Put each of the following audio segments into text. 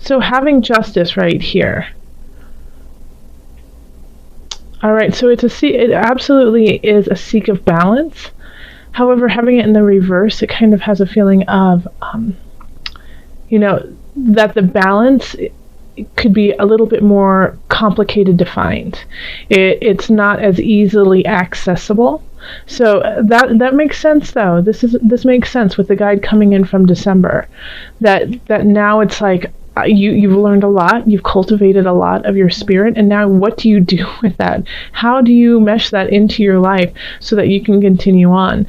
So having justice right here. All right, so it absolutely is a seek of balance. However, having it in the reverse, it kind of has a feeling of, that the balance could be a little bit more complicated to find. It's not as easily accessible. So that makes sense, though. This makes sense with the guide coming in from December. That now it's like you've learned a lot, you've cultivated a lot of your spirit, and now what do you do with that? How do you mesh that into your life so that you can continue on?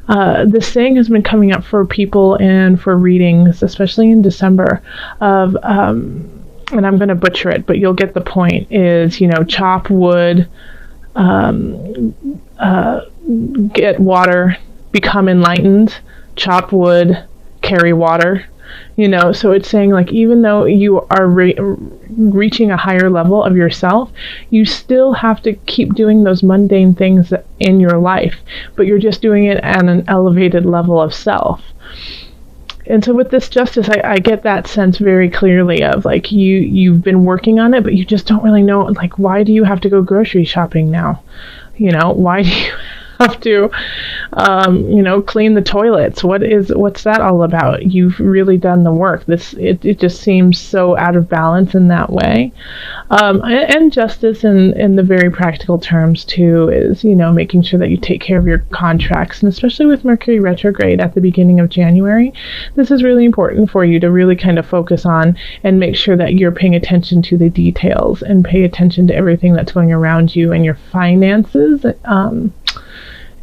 This saying has been coming up for people and for readings, especially in December, of and I'm going to butcher it, but you'll get the point, is, chop wood, get water, become enlightened, chop wood, carry water. So it's saying, like, even though you are reaching a higher level of yourself, you still have to keep doing those mundane things in your life, but you're just doing it at an elevated level of self. And so with this justice, I get that sense very clearly of, like, you've been working on it, but you just don't really know, like, why do you have to go grocery shopping now? Why do you have to, clean the toilets? What's that all about? You've really done the work. It just seems so out of balance in that way. And justice in the very practical terms too is, making sure that you take care of your contracts, and especially with Mercury retrograde at the beginning of January, this is really important for you to really kind of focus on and make sure that you're paying attention to the details and pay attention to everything that's going around you and your finances.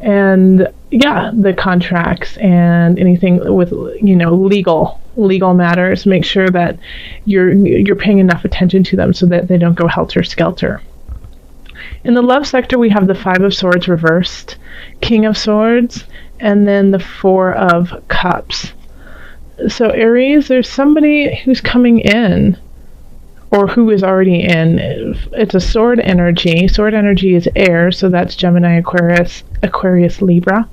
And yeah, the contracts and anything with, legal matters, make sure that you're paying enough attention to them so that they don't go helter-skelter. In the love sector, we have the Five of Swords reversed, King of Swords, and then the Four of Cups. So Aries, there's somebody who's coming in, or who is already in. It's a sword energy. Sword energy is air, so that's Gemini, Aquarius, Libra.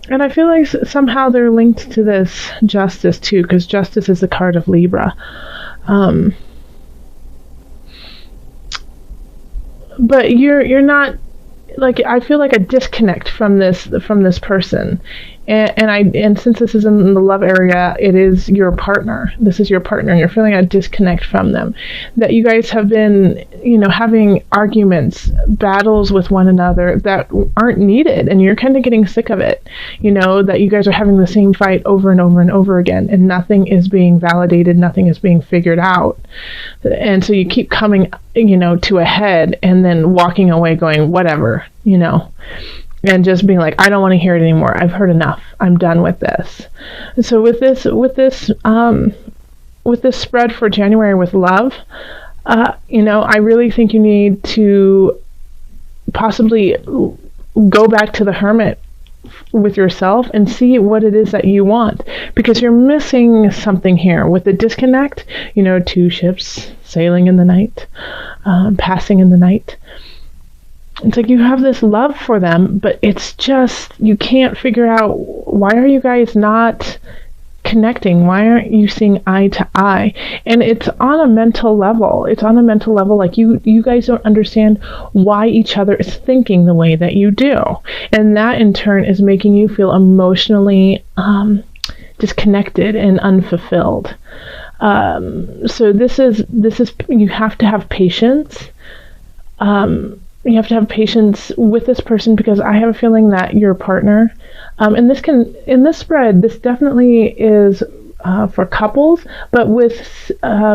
And I feel like somehow they're linked to this justice too, because justice is the card of Libra. But you're not, like, I feel like a disconnect from this person. And since this is in the love area, it is your partner. This is your partner, and you're feeling a disconnect from them. That you guys have been, having arguments, battles with one another that aren't needed, and you're kind of getting sick of it. That you guys are having the same fight over and over and over again, and nothing is being validated, nothing is being figured out. And so you keep coming, to a head, and then walking away going, whatever, and just being like, I don't want to hear it anymore. I've heard enough. I'm done with this. And so with this spread for January with love, I really think you need to possibly go back to the hermit with yourself and see what it is that you want, because you're missing something here with the disconnect. Two ships sailing in the night, passing in the night. It's like you have this love for them, but it's just, you can't figure out, why are you guys not connecting? Why aren't you seeing eye to eye? And it's on a mental level. Like you guys don't understand why each other is thinking the way that you do. And that in turn is making you feel emotionally disconnected and unfulfilled. So this is, you have to have patience. You have to have patience with this person, because I have a feeling that your partner, and in this spread, this definitely is for couples, but with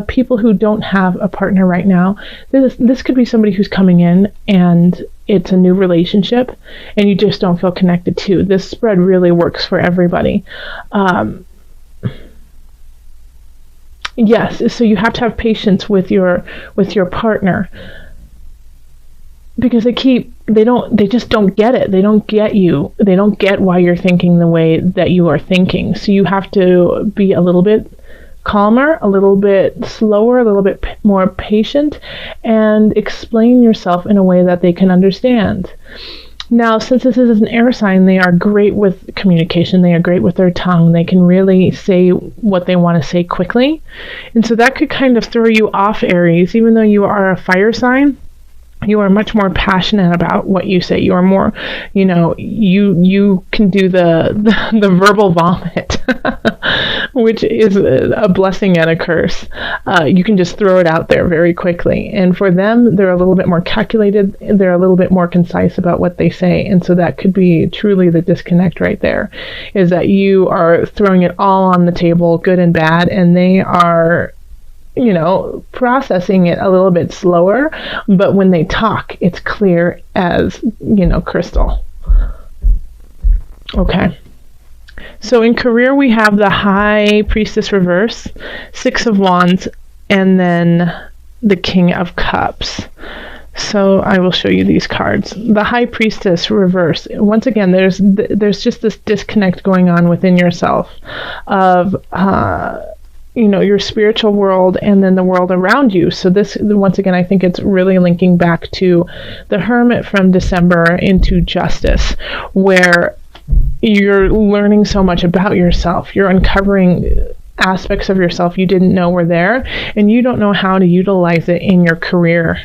people who don't have a partner right now, this could be somebody who's coming in and it's a new relationship and you just don't feel connected to. This spread really works for everybody. Yes, so you have to have patience with your partner, because they just don't get it. They don't get you. They don't get why you're thinking the way that you are thinking. So you have to be a little bit calmer, a little bit slower, a little bit more patient, and explain yourself in a way that they can understand. Now, since this is an air sign, they are great with communication. They are great with their tongue. They can really say what they want to say quickly. And so that could kind of throw you off, Aries. Even though you are a fire sign, you are much more passionate about what you say. You are more, you can do the verbal vomit, which is a blessing and a curse. You can just throw it out there very quickly. And for them, they're a little bit more calculated. They're a little bit more concise about what they say. And so that could be truly the disconnect right there, is that you are throwing it all on the table, good and bad, and they are processing it a little bit slower, but when they talk, it's clear as, crystal. Okay. So in career, we have the High Priestess reverse, Six of Wands, and then the King of Cups. So I will show you these cards. The High Priestess reverse. Once again, there's just this disconnect going on within yourself of, your spiritual world and then the world around you. So this, once again, I think it's really linking back to the Hermit from December into Justice, where you're learning so much about yourself. You're uncovering aspects of yourself you didn't know were there, and you don't know how to utilize it in your career.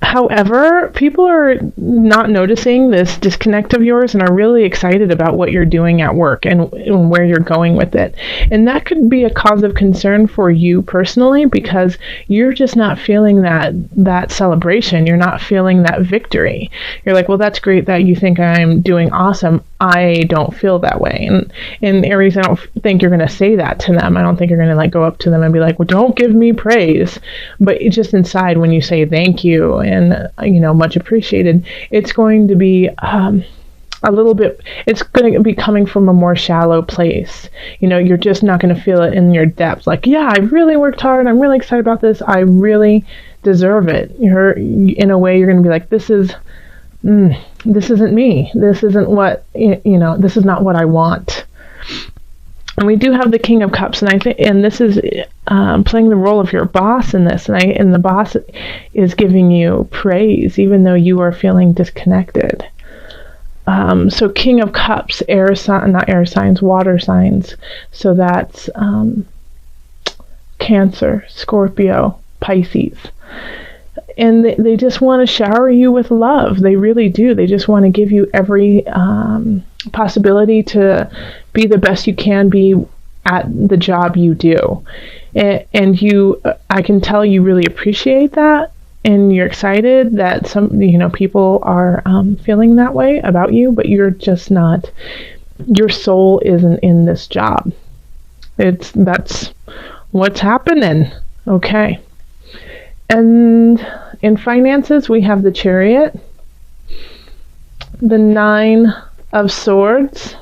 However, people are not noticing this disconnect of yours and are really excited about what you're doing at work and where you're going with it. And that could be a cause of concern for you personally, because you're just not feeling that celebration. You're not feeling that victory. You're like, well, that's great that you think I'm doing awesome. I don't feel that way. And Aries, I don't think you're going to say that to them. I don't think you're going to go up to them and be like, well, don't give me praise. But it's just inside, when you say thank you and, much appreciated, it's going to be it's going to be coming from a more shallow place. You're just not going to feel it in your depth. Like, yeah, I really worked hard. I'm really excited about this. I really deserve it. In a way, you're going to be like, this isn't me. This isn't what, this is not what I want. And we do have the King of Cups, and this is playing the role of your boss in this, and the boss is giving you praise, even though you are feeling disconnected. So King of Cups, not air signs, water signs. So that's Cancer, Scorpio, Pisces. And they just want to shower you with love. They really do. They just want to give you every possibility to be the best you can be at the job you do. And I can tell you really appreciate that. And you're excited that people are feeling that way about you, but you're just not, your soul isn't in this job. That's what's happening. Okay. And in finances, we have the Chariot, the Nine of Swords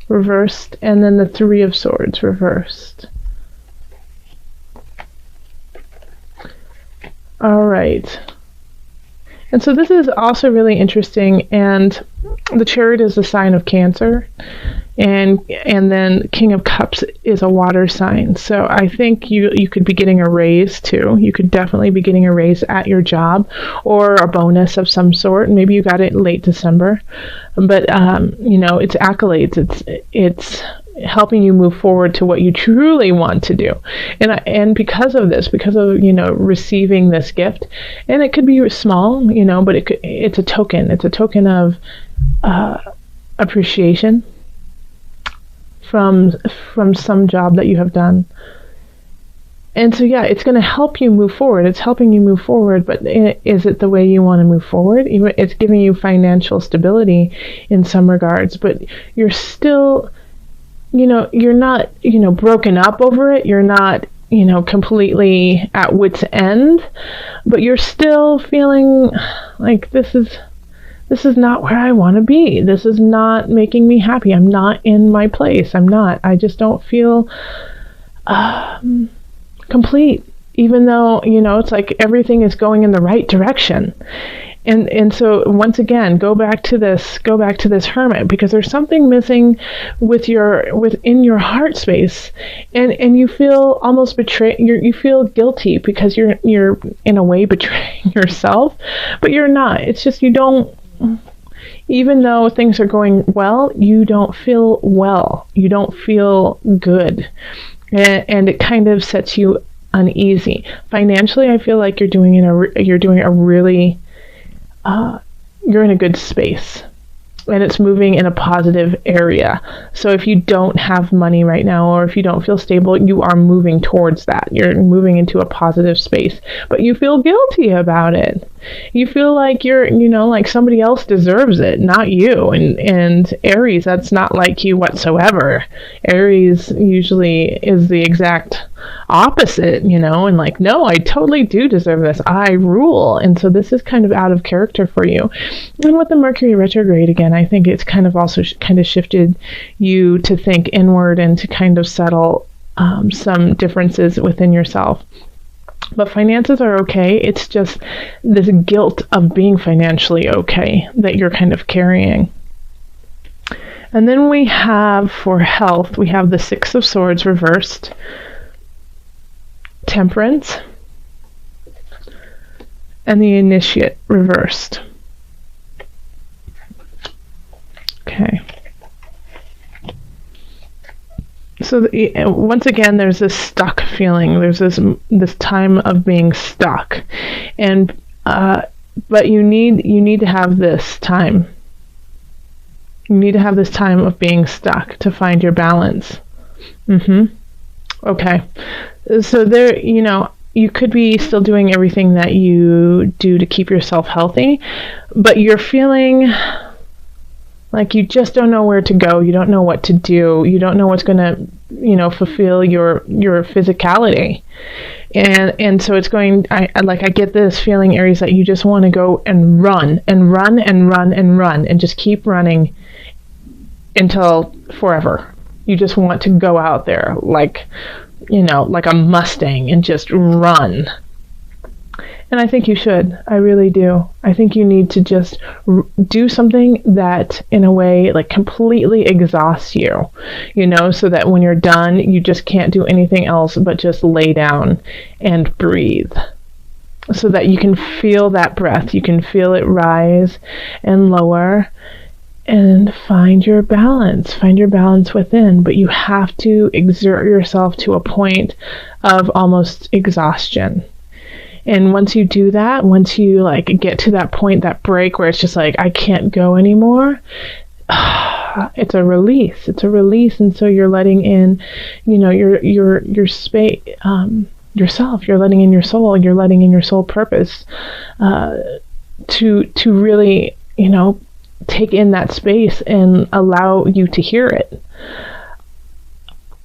reversed, and then the Three of Swords reversed. All right. And so this is also really interesting, and the Chariot is a sign of Cancer, and then King of Cups is a water sign. So I think you could be getting a raise too. You could definitely be getting a raise at your job, or a bonus of some sort. Maybe you got it late December, but it's accolades. It's helping you move forward to what you truly want to do. And because of receiving this gift, and it could be small, but it's a token. It's a token of appreciation from some job that you have done. And so, yeah, it's going to help you move forward. It's helping you move forward, but is it the way you want to move forward? It's giving you financial stability in some regards, but you're still, you're not, broken up over it. You're not, completely at wit's end, but you're still feeling like this is not where I want to be. This is not making me happy. I'm not in my place. I just don't feel complete, even though, it's like everything is going in the right direction. And so once again, go back to this Hermit, because there's something missing within your heart space, and you feel almost betrayed. You feel guilty because you're in a way betraying yourself, but you're not. It's just you don't. Even though things are going well, you don't feel well. You don't feel good, and it kind of sets you uneasy. Financially, I feel like you're in a good space, and it's moving in a positive area. So if you don't have money right now, or if you don't feel stable, you are moving towards that. You're moving into a positive space, but you feel guilty about it. You feel like like somebody else deserves it, not you. And Aries, that's not like you whatsoever. Aries usually is the exact opposite, and like, no, I totally do deserve this. I rule. And so this is kind of out of character for you. And with the Mercury retrograde again, I think it's kind of also kind of shifted you to think inward and to kind of settle some differences within yourself. But finances are okay. It's just this guilt of being financially okay that you're kind of carrying. And then we have, for health, we have the Six of Swords reversed, Temperance, and the Initiate reversed. Okay. So once again, there's this stuck feeling. There's this time of being stuck, and but you need to have this time. You need to have this time of being stuck to find your balance. Okay. So there, you could be still doing everything that you do to keep yourself healthy, but you're feeling like you just don't know where to go. You don't know what to do. You don't know what's going to, fulfill your physicality. And so it's going, I get this feeling, Aries, that you just want to go and run and run and run and run and just keep running until forever. You just want to go out there like a Mustang and just run. And I think you should. I really do. I think you need to just do something that, in a way, like completely exhausts you, so that when you're done, you just can't do anything else but just lay down and breathe, so that you can feel that breath. You can feel it rise and lower and find your balance. Find your balance within. But you have to exert yourself to a point of almost exhaustion. And once you do that, once you get to that point, that break where it's just like, I can't go anymore, it's a release. It's a release. And so you're letting in, your space, yourself. You're letting in your soul. You're letting in your soul purpose to really, take in that space and allow you to hear it.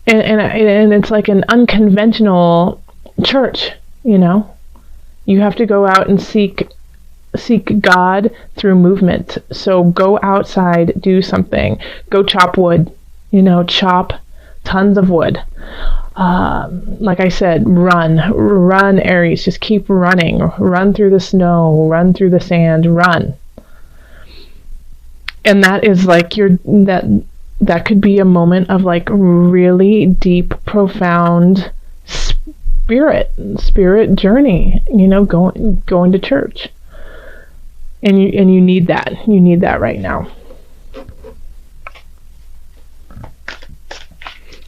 And it's like an unconventional church, You have to go out and seek God through movement. So go outside, do something. Go chop wood, chop tons of wood. Like I said, run, Aries. Just keep running. Run through the snow, run through the sand, run. And that is like that could be a moment of really deep, profound spirit journey, going to church. And you need that. You need that right now.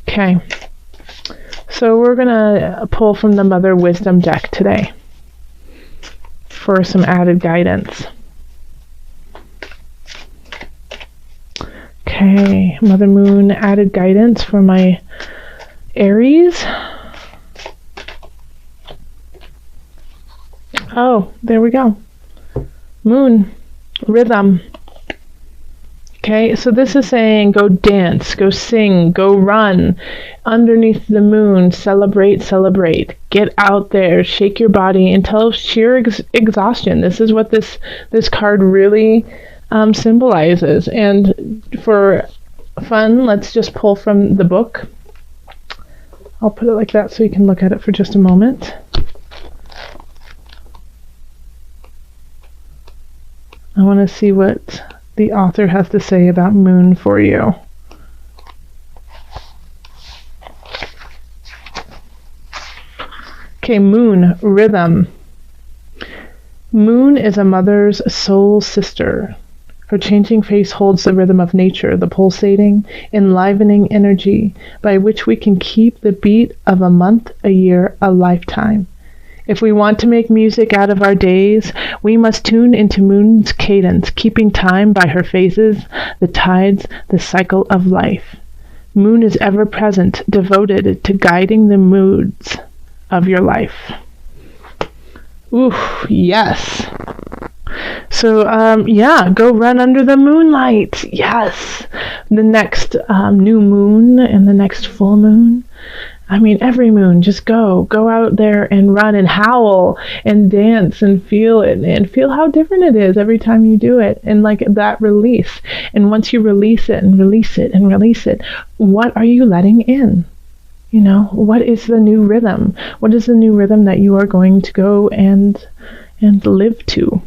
Okay. So we're going to pull from the Mother Wisdom deck today for some added guidance. Okay, Mother Moon added guidance for my Aries. Oh, there we go. Moon, rhythm. Okay, so this is saying go dance, go sing, go run underneath the moon, celebrate. Get out there, shake your body until sheer exhaustion. This is what this card really symbolizes. And for fun, let's just pull from the book. I'll put it like that so you can look at it for just a moment. I want to see what the author has to say about moon for you. Okay, moon, rhythm. Moon is a mother's soul sister. Her changing face holds the rhythm of nature, the pulsating, enlivening energy by which we can keep the beat of a month, a year, a lifetime. If we want to make music out of our days, we must tune into Moon's cadence, keeping time by her phases, the tides, the cycle of life. Moon is ever present, devoted to guiding the moods of your life. Ooh, yes. So, go run under the moonlight. Yes. The next new moon and the next full moon. I mean, every moon, just go out there and run and howl and dance and feel it and feel how different it is every time you do it. And like that release. And once you release it and release it and release it, what are you letting in? You know, what is the new rhythm? What is the new rhythm that you are going to go and live to?